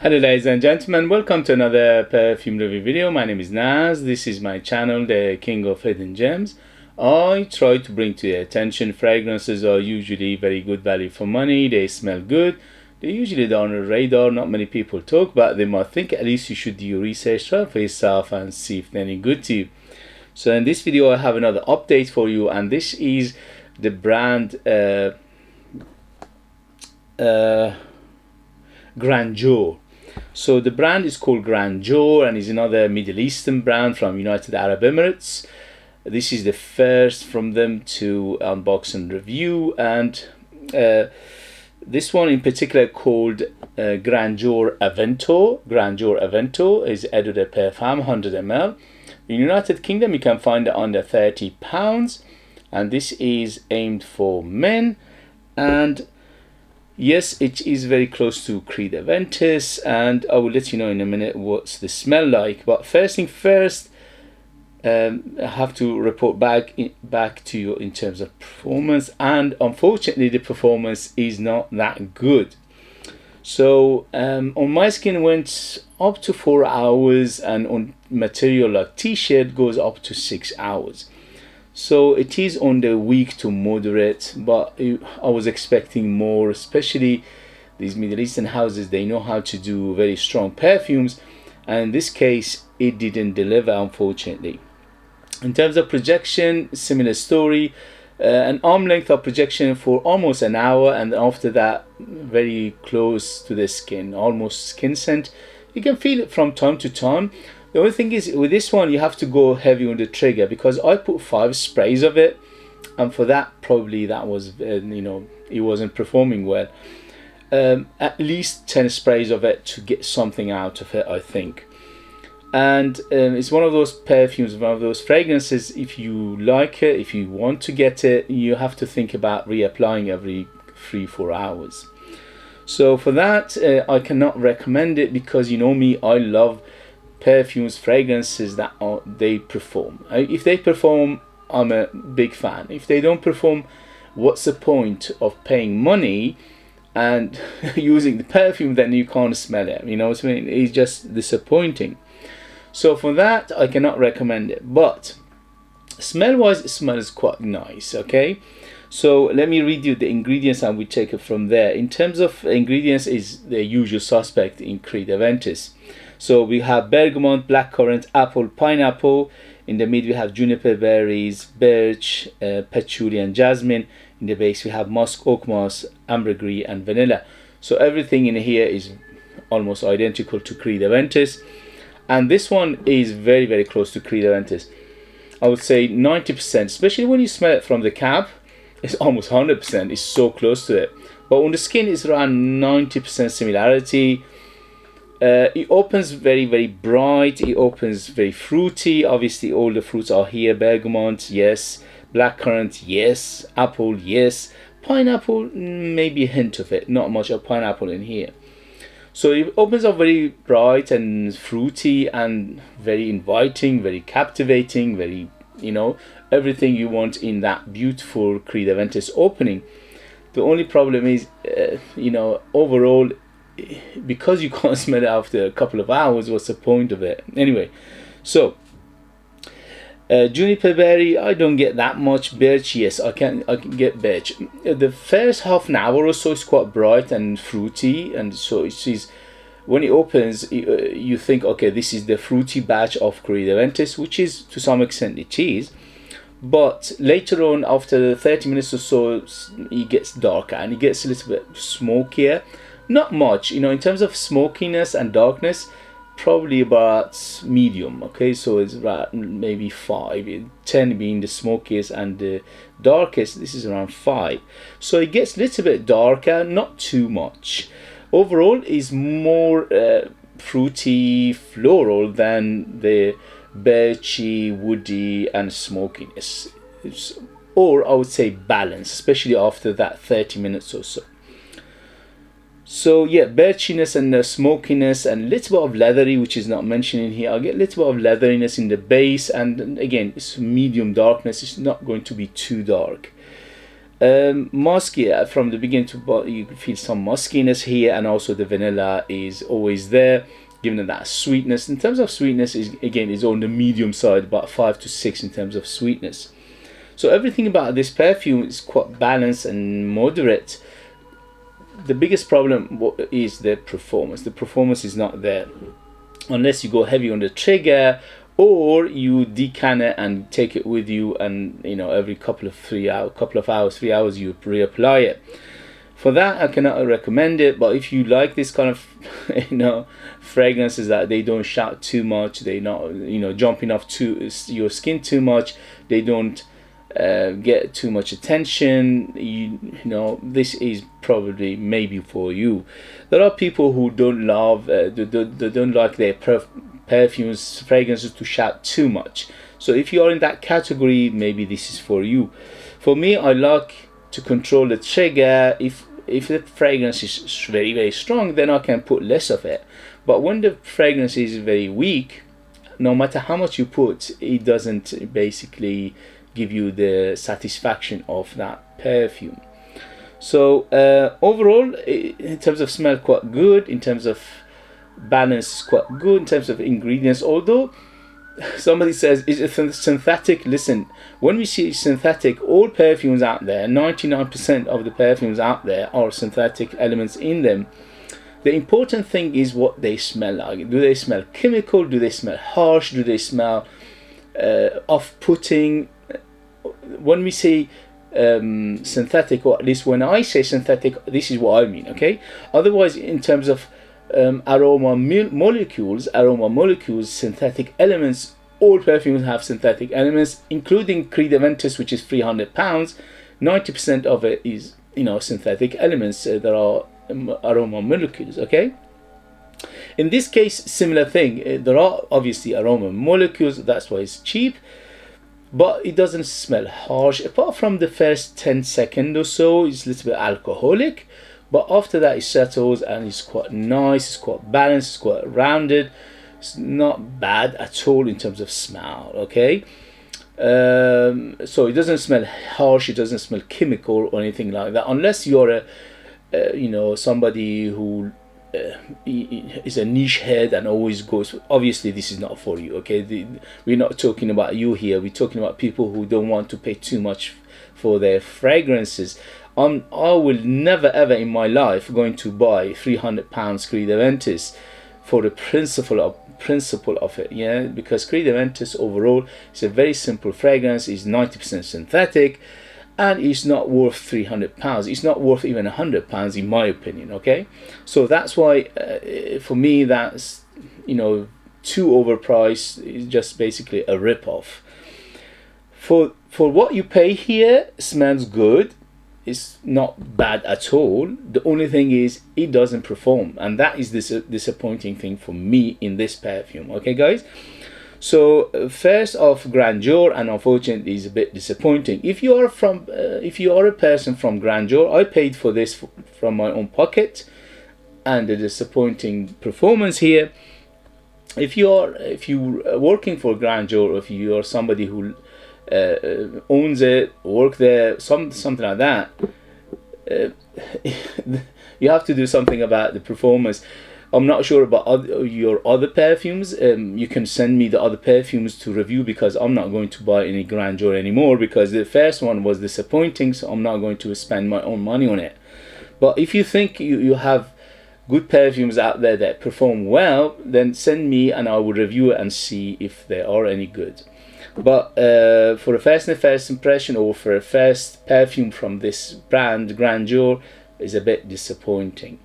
Hello ladies and gentlemen, welcome to another perfume review video. My name is Naz. This is my channel, the King of Hidden Gems. I try to bring to your attention fragrances are usually very good value for money. They smell good. They usually don't on the radar. Not many people talk about them. I think at least you should do your research, try for yourself and see if they're any good to you. So in this video I have another update for you, and this is the brand Grandjour. So the brand is called Grandjour and is another Middle Eastern brand from United Arab Emirates. This is the first from them to unbox and review, and this one in particular called Grandjour Avento. Grandjour Avento is Eau de Parfum 100 ml. In United Kingdom you can find it under £30, and this is aimed for men. And yes, it is very close to Creed Aventus, and I will let you know in a minute what's the smell like. But first thing first, I have to report back to you in terms of performance, and unfortunately the performance is not that good. So on my skin went up to 4 hours, and on material like t-shirt goes up to 6 hours. So it is on the weak to moderate, but I was expecting more, especially these Middle Eastern houses. They know how to do very strong perfumes, and in this case it didn't deliver, unfortunately. In terms of projection, similar story. An arm length of projection for almost an hour, and after that very close to the skin, almost skin scent. You can feel it from time to time. The only thing is with this one you have to go heavy on the trigger, because I put 5 sprays of it, and for that probably that was it wasn't performing well. At least 10 sprays of it to get something out of it, I think. And it's one of those perfumes, one of those fragrances, if you like it, if you want to get it, you have to think about reapplying every 3-4 hours. So for that I cannot recommend it, because you know me, I love perfumes, fragrances that they perform. If they perform, I'm a big fan. If they don't perform, what's the point of paying money and using the perfume then you can't smell it? You know what I mean? It's just disappointing. So for that I cannot recommend it. But smell wise, it smells quite nice. Okay, so let me read you the ingredients and we take it from there. In terms of ingredients, is the usual suspect in Creed Aventus. So we have bergamot, blackcurrant, apple, pineapple. In the mid we have juniper berries, birch, patchouli and jasmine. In the base we have musk, oak moss, ambergris and vanilla. So everything in here is almost identical to Creed Aventus, and this one is very, very close to Creed Aventus. I would say 90%, especially when you smell it from the cap. It's almost 100%, it's so close to it. But on the skin it's around 90% similarity. It opens very, very bright. It opens very fruity. Obviously all the fruits are here. Bergamot, yes. Blackcurrant, yes. Apple, yes. Pineapple, maybe a hint of it. Not much of pineapple in here. So it opens up very bright and fruity and very inviting, very captivating, very, everything you want in that beautiful Creed Aventus opening. The only problem is, overall, because you can't smell it after a couple of hours, what's the point of it? Anyway, so juniper berry, I don't get that much. Birch, yes, I can get birch. The first half an hour or so is quite bright and fruity, and so it is. When it opens, you think, okay, this is the fruity batch of Creed Aventus, which is to some extent it is. But later on, after 30 minutes or so, it gets darker and it gets a little bit smokier. Not much, in terms of smokiness and darkness, probably about medium. Okay, so it's about maybe 5, 10 being the smokiest, and the darkest, this is around 5. So it gets a little bit darker, not too much. Overall is more fruity, floral than the birchy, woody and smokiness. Or I would say balanced, especially after that 30 minutes or so. So yeah, birchiness and smokiness and a little bit of leathery, which is not mentioned in here. I'll get a little bit of leatheriness in the base, and again it's medium darkness. It's not going to be too dark. Musky from the beginning to you feel some muskiness here, and also the vanilla is always there, giving that sweetness. In terms of sweetness, is on the medium side, about 5 to 6 in terms of sweetness. So everything about this perfume is quite balanced and moderate. The biggest problem is the performance. The performance is not there unless you go heavy on the trigger, or you decan it and take it with you, and every couple of 3 hours you reapply it. For that, I cannot recommend it. But if you like this kind of fragrances that they don't shout too much, they not jumping off to your skin too much, they don't get too much attention, this is probably maybe for you. There are people who don't love they don't like their perfumes, fragrances to shout too much. So if you are in that category, maybe this is for you. For me, I like to control the trigger. If the fragrance is very, very strong, then I can put less of it. But when the fragrance is very weak, no matter how much you put, it doesn't basically give you the satisfaction of that perfume. So overall, in terms of smell, quite good. In terms of balance, quite good. In terms of ingredients, although somebody says, is it synthetic? Listen, when we see synthetic, all perfumes out there, 99% of the perfumes out there are synthetic elements in them. The important thing is what they smell like. Do they smell chemical? Do they smell harsh? Do they smell off-putting? When we say synthetic, or at least when I say synthetic, this is what I mean, okay? Otherwise, in terms of aroma molecules, synthetic elements, all perfumes have synthetic elements, including Creed Aventus, which is £300. 90% of it is, synthetic elements. There are aroma molecules, okay? In this case, similar thing. There are obviously aroma molecules, that's why it's cheap, but it doesn't smell harsh. Apart from the first 10 seconds or so, it's a little bit alcoholic, but after that it settles and it's quite nice, it's quite balanced, it's quite rounded. It's not bad at all in terms of smell, okay? So it doesn't smell harsh, it doesn't smell chemical or anything like that, unless you're somebody who is a niche head and always goes. Obviously this is not for you, okay? We're not talking about you here. We're talking about people who don't want to pay too much for their fragrances. I will never ever in my life going to buy £300 Creed Aventus for the principle of it, yeah, because Creed Aventus overall is a very simple fragrance, is 90% synthetic, and it's not worth £300. It's not worth even £100 in my opinion, okay? So that's why for me that's too overpriced. It's just basically a rip-off. For what you pay here, smells good. It's not bad at all. The only thing is it doesn't perform, and that is this disappointing thing for me in this perfume, okay guys? So first off, Grandjour, and unfortunately is a bit disappointing. If you are a person from Grandjour, I paid for this from my own pocket, and the disappointing performance here. If you are working for Grandjour, or if you are somebody who owns it, work there, something like that, you have to do something about the performance. I'm not sure about your other perfumes. You can send me the other perfumes to review, because I'm not going to buy any Grandjour anymore, because the first one was disappointing, so I'm not going to spend my own money on it. But if you think you have good perfumes out there that perform well, then send me and I will review it and see if they are any good. But for a first impression, or for a first perfume from this brand, Grandjour is a bit disappointing.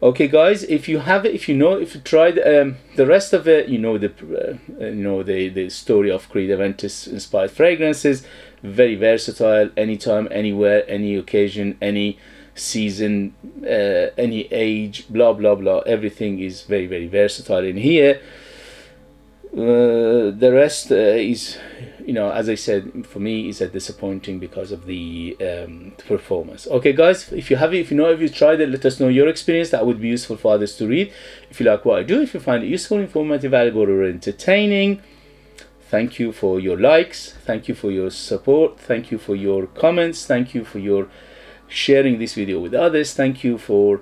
Okay guys, if you have it, if you tried the rest of it, the story of Creed Aventus inspired fragrances, very versatile, anytime, anywhere, any occasion, any season, any age, blah blah blah. Everything is very, very versatile in here. The rest is, as I said, for me is a disappointing because of the performance. Okay guys, if you tried it, let us know your experience. That would be useful for others to read. If you like what I do, if you find it useful, informative, valuable, or entertaining, Thank you for your likes, thank you for your support, thank you for your comments, thank you for your sharing this video with others, thank you for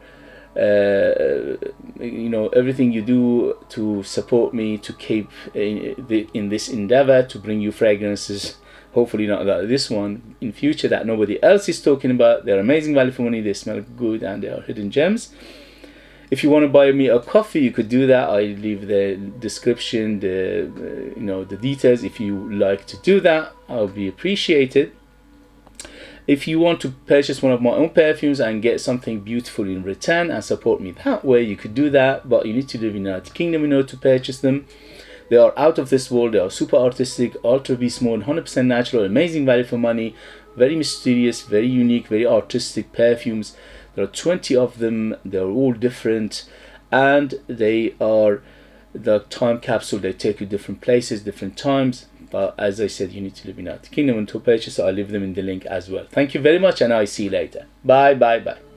everything you do to support me to keep in this endeavor to bring you fragrances, hopefully not like this one in future, that nobody else is talking about. They're amazing value for money, they smell good, and they are hidden gems. If you want to buy me a coffee, you could do that. I leave the description, the details. If you like to do that, I'll be appreciated. If you want to purchase one of my own perfumes and get something beautiful in return and support me that way, you could do that, but you need to live in the United Kingdom in order to purchase them. They are out of this world, they are super artistic, ultra beast mode, 100% natural, amazing value for money, very mysterious, very unique, very artistic perfumes. There are 20 of them, they're all different, and they are the time capsule. They take you different places, different times. But as I said, you need to live in the United Kingdom to purchase, so I'll leave them in the link as well. Thank you very much, and I'll see you later. Bye, bye, bye.